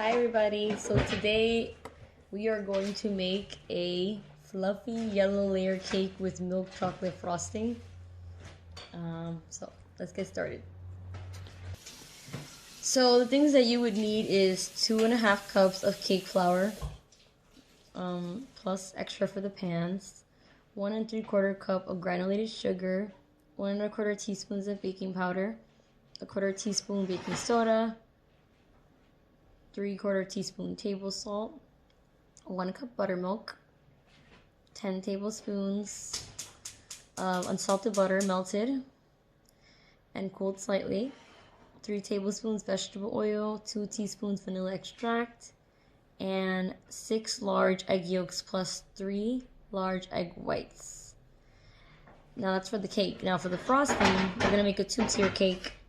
Hi everybody, so today we are going to make a fluffy yellow layer cake with milk chocolate frosting. So let's get started. So the things that you would need is 2.5 cups of cake flour, plus extra for the pans, 1 3/4 cup of granulated sugar, 1 1/4 teaspoons of baking powder, 1/4 teaspoon baking soda, 3/4 teaspoon table salt, 1 cup buttermilk, 10 tablespoons of unsalted butter melted and cooled slightly, 3 tablespoons vegetable oil, 2 teaspoons vanilla extract, and 6 large egg yolks plus 3 large egg whites. Now that's for the cake. Now for the frosting, we're going to make a 2-tier cake.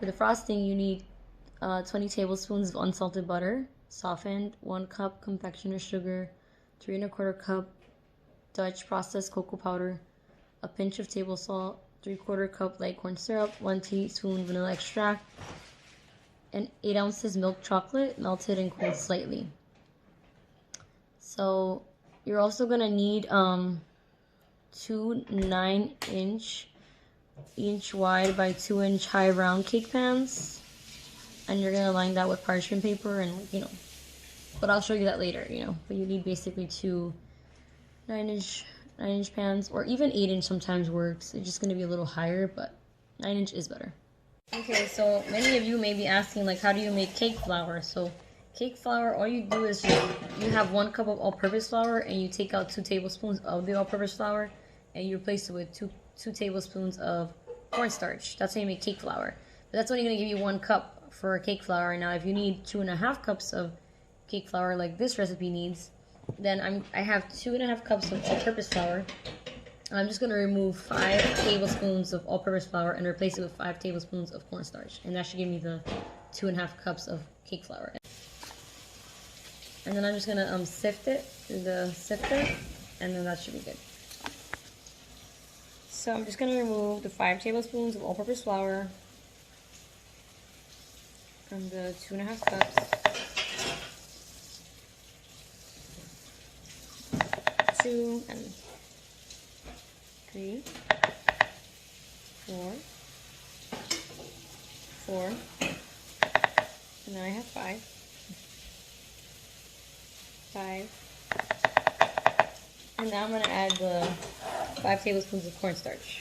For the frosting, you need 20 tablespoons of unsalted butter, softened, 1 cup confectioner's sugar, 3 1/4 cup Dutch processed cocoa powder, a pinch of table salt, 3/4 cup light corn syrup, 1 teaspoon vanilla extract, and 8 ounces milk chocolate melted and cooled slightly. So you're also gonna need 2 9-inch wide by 2-inch high round cake pans. And you're gonna line that with parchment paper and but I'll show you that later, But you need basically 2 9-inch pans, or even 8-inch sometimes works. It's just gonna be a little higher, but 9-inch is better. Okay, so many of you may be asking, like, how do you make cake flour? So cake flour, all you do is you have 1 cup of all-purpose flour and you take out 2 tablespoons of the all-purpose flour and you replace it with 2 tablespoons of cornstarch. That's how you make cake flour. But that's only gonna give you 1 cup for cake flour. Now if you need 2.5 cups of cake flour like this recipe needs, then I have 2.5 cups of all-purpose flour. I'm just going to remove 5 tablespoons of all-purpose flour and replace it with 5 tablespoons of cornstarch, and that should give me the 2.5 cups of cake flour. And then I'm just going to sift it through the sifter, and then that should be good. So I'm just going to remove the 5 tablespoons of all-purpose flour from the 2.5 cups. 2 and 3, 4, and then I have 5, and now I'm going to add the 5 tablespoons of cornstarch.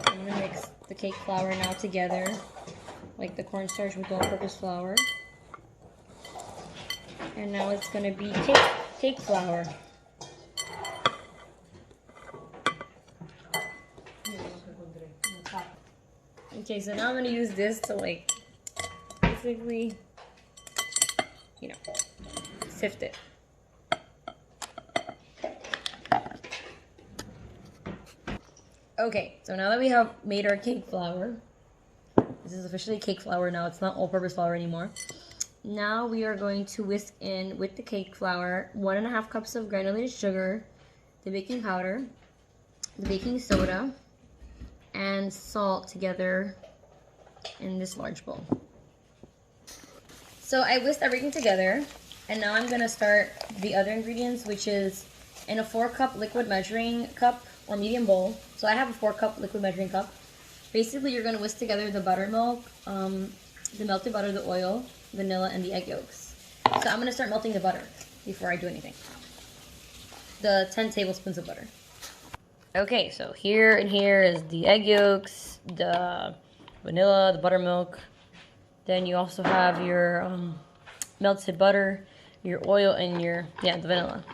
I'm going to mix the cake flour now together, like the cornstarch with all-purpose flour. And now it's going to be cake flour. Okay, so now I'm going to use this to basically, sift it. Okay, so now that we have made our cake flour, this is officially cake flour now, it's not all-purpose flour anymore. Now we are going to whisk in with the cake flour 1.5 cups of granulated sugar, the baking powder, the baking soda, and salt together in this large bowl. So I whisked everything together, and now I'm going to start the other ingredients, which is in a 4-cup liquid measuring cup or medium bowl. So I have a 4-cup liquid measuring cup. Basically, you're going to whisk together the buttermilk, the melted butter, the oil, vanilla, and the egg yolks. So I'm going to start melting the butter before I do anything. The 10 tablespoons of butter. Okay, so here is the egg yolks, the vanilla, the buttermilk. Then you also have your melted butter, your oil, and the vanilla.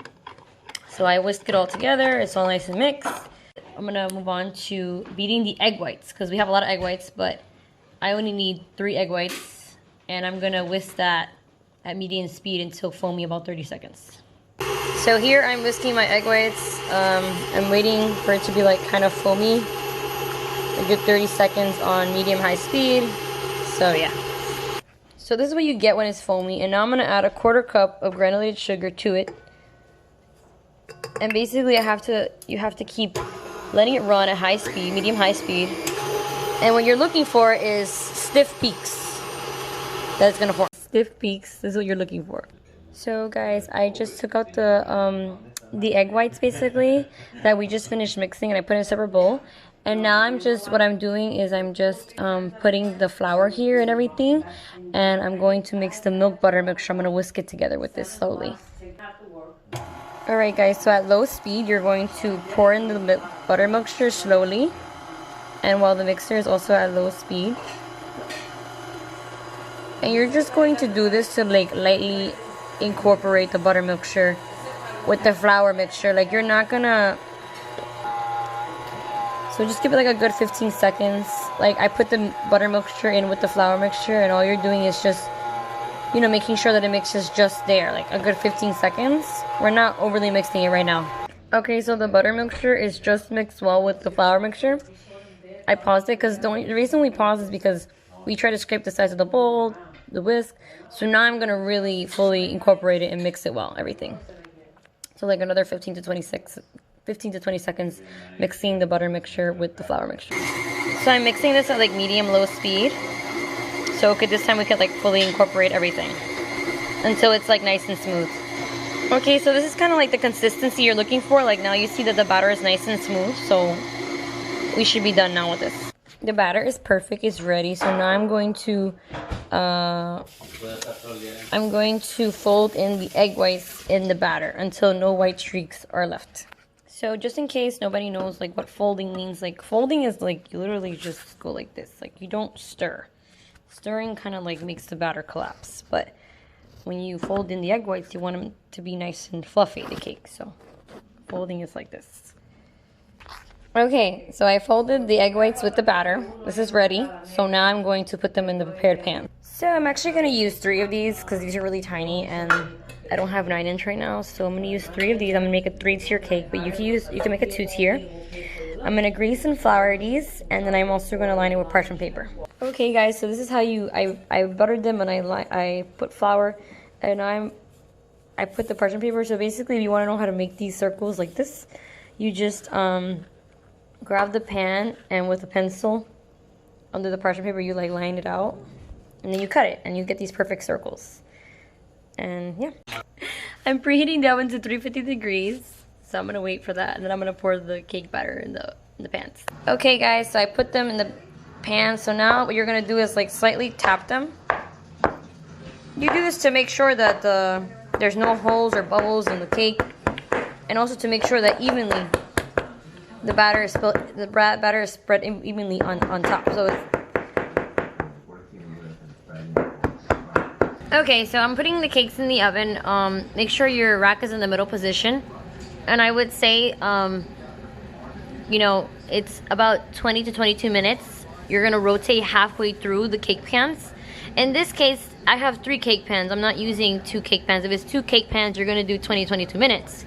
So I whisk it all together. It's all nice and mixed. I'm going to move on to beating the egg whites, because we have a lot of egg whites, but I only need 3 egg whites. And I'm gonna whisk that at medium speed until foamy, about 30 seconds. So here I'm whisking my egg whites. I'm waiting for it to be like kind of foamy. A good 30 seconds on medium-high speed. So yeah. So this is what you get when it's foamy. And now I'm gonna add a 1/4 cup of granulated sugar to it. And basically you have to keep letting it run at high speed, medium-high speed. And what you're looking for is stiff peaks. That's gonna form. Stiff peaks, this is what you're looking for. So guys, I just took out the egg whites basically that we just finished mixing, and I put in a separate bowl. And now what I'm doing is I'm just putting the flour here and everything, and I'm going to mix the milk butter mixture. I'm gonna whisk it together with this slowly. Alright guys, so at low speed you're going to pour in the butter mixture slowly, and while the mixer is also at low speed. And you're just going to do this to like lightly incorporate the butter mixture with the flour mixture. Like you're not gonna, so just give it like a good 15 seconds. Like I put the butter mixture in with the flour mixture, and all you're doing is just, you know, making sure that it mixes just there, like a good 15 seconds. We're not overly mixing it right now. Okay, so the butter mixture is just mixed well with the flour mixture. I paused it because the reason we paused is because we try to scrape the sides of the bowl, the whisk. So now I'm gonna really fully incorporate it and mix it well, everything. So like another 15 to 20 seconds mixing the butter mixture with the flour mixture. So I'm mixing this at like medium-low speed. So this time we could like fully incorporate everything until it's like nice and smooth. Okay, so this is kind of like the consistency you're looking for. Like now you see that the batter is nice and smooth, so we should be done now with this. The batter is perfect, it's ready. So now I'm going to fold in the egg whites in the batter until no white streaks are left. So just in case nobody knows like what folding means, like folding is like you literally just go like this, like you don't stir. Stirring kind of like makes the batter collapse, but when you fold in the egg whites, you want them to be nice and fluffy, the cake. So folding is like this. Okay, so I folded the egg whites with the batter. This is ready. So now I'm going to put them in the prepared pan. So I'm actually going to use 3 of these because these are really tiny and I don't have 9-inch right now. So I'm going to use 3 of these. I'm going to make a 3-tier cake, but you can make a 2-tier. I'm going to grease and flour these, and then I'm also going to line it with parchment paper. Okay guys, so this is how I buttered them, and I put flour, and I put the parchment paper. So basically if you want to know how to make these circles like this, you just grab the pan, and with a pencil under the parchment paper you like line it out, and then you cut it and you get these perfect circles. And yeah, I'm preheating the oven to 350 degrees. So I'm gonna wait for that, and then I'm gonna pour the cake batter in the pans. Okay guys, so I put them in the pan. So now what you're gonna do is like slightly tap them. You do this to make sure that there's no holes or bubbles in the cake, and also to make sure that evenly the batter is spread evenly on top. So okay, so I'm putting the cakes in the oven. Make sure your rack is in the middle position. And I would say, you know, it's about 20 to 22 minutes. You're gonna rotate halfway through the cake pans. In this case, I have 3 cake pans. I'm not using 2 cake pans. If it's 2 cake pans, you're gonna do 20 to 22 minutes.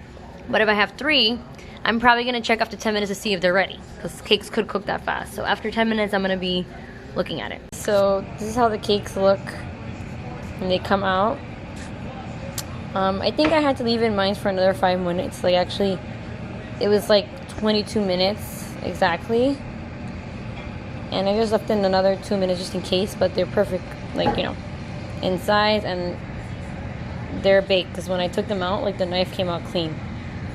But if I have 3, I'm probably gonna check after 10 minutes to see if they're ready, because cakes could cook that fast. So after 10 minutes, I'm gonna be looking at it. So this is how the cakes look when they come out. I think I had to leave it in mine for another 5 minutes. Like actually, it was like 22 minutes exactly. And I just left in another 2 minutes just in case, but they're perfect, like, you know, in size, and they're baked, because when I took them out, like the knife came out clean.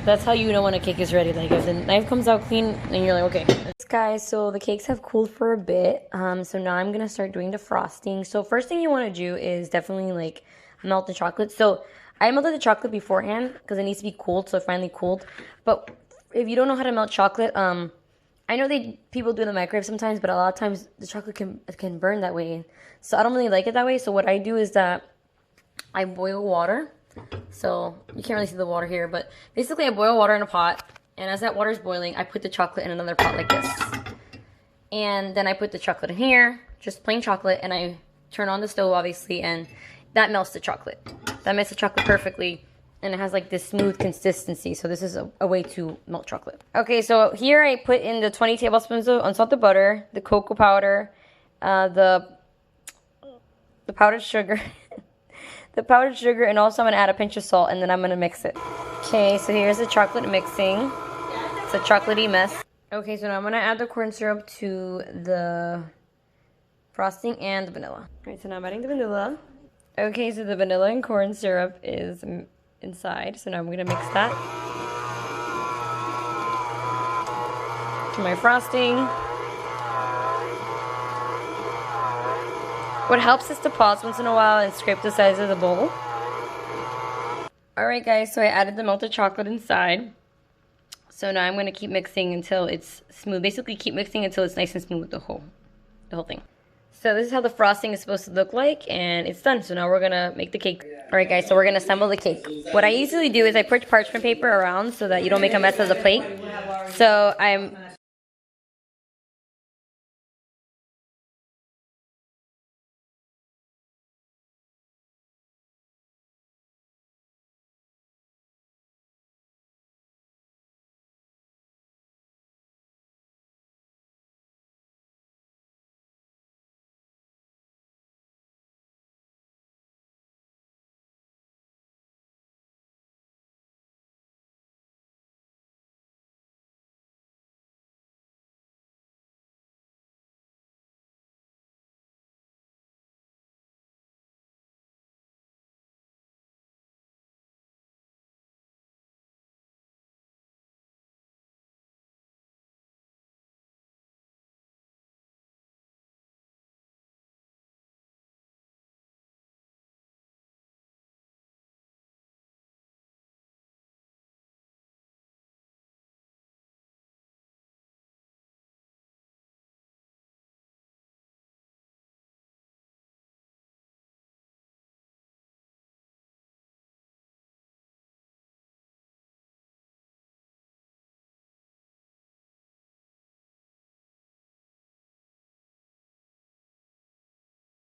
That's how you know when a cake is ready. Like if the knife comes out clean, then you're like, okay. Guys, so the cakes have cooled for a bit. So now I'm gonna start doing the frosting. So first thing you want to do is definitely like melt the chocolate. So I melted the chocolate beforehand because it needs to be cooled, so it finally cooled. But if you don't know how to melt chocolate, I know people do it in the microwave sometimes, but a lot of times the chocolate can burn that way. So I don't really like it that way. So what I do is that I boil water. So you can't really see the water here, but basically I boil water in a pot, and as that water is boiling, I put the chocolate in another pot like this. And then I put the chocolate in here, just plain chocolate, and I turn on the stove, obviously, and that melts the chocolate. That melts the chocolate perfectly, and it has like this smooth consistency. So this is a way to melt chocolate. Okay, so here I put in the 20 tablespoons of unsalted butter, the cocoa powder, the powdered sugar, the powdered sugar, and also I'm gonna add a pinch of salt, and then I'm gonna mix it. Okay, so here's the chocolate mixing. It's a chocolatey mess. Okay, so now I'm gonna add the corn syrup to the frosting and the vanilla. Alright, so now I'm adding the vanilla. Okay, so the vanilla and corn syrup is inside, so now I'm gonna mix that to my frosting. What helps is to pause once in a while and scrape the sides of the bowl. Alright guys, so I added the melted chocolate inside. So now I'm going to keep mixing until it's smooth. Basically keep mixing until it's nice and smooth with the whole thing. So this is how the frosting is supposed to look like, and it's done. So now we're going to make the cake. Alright guys, so we're going to assemble the cake. What I usually do is I put parchment paper around so that you don't make a mess of the plate. So I'm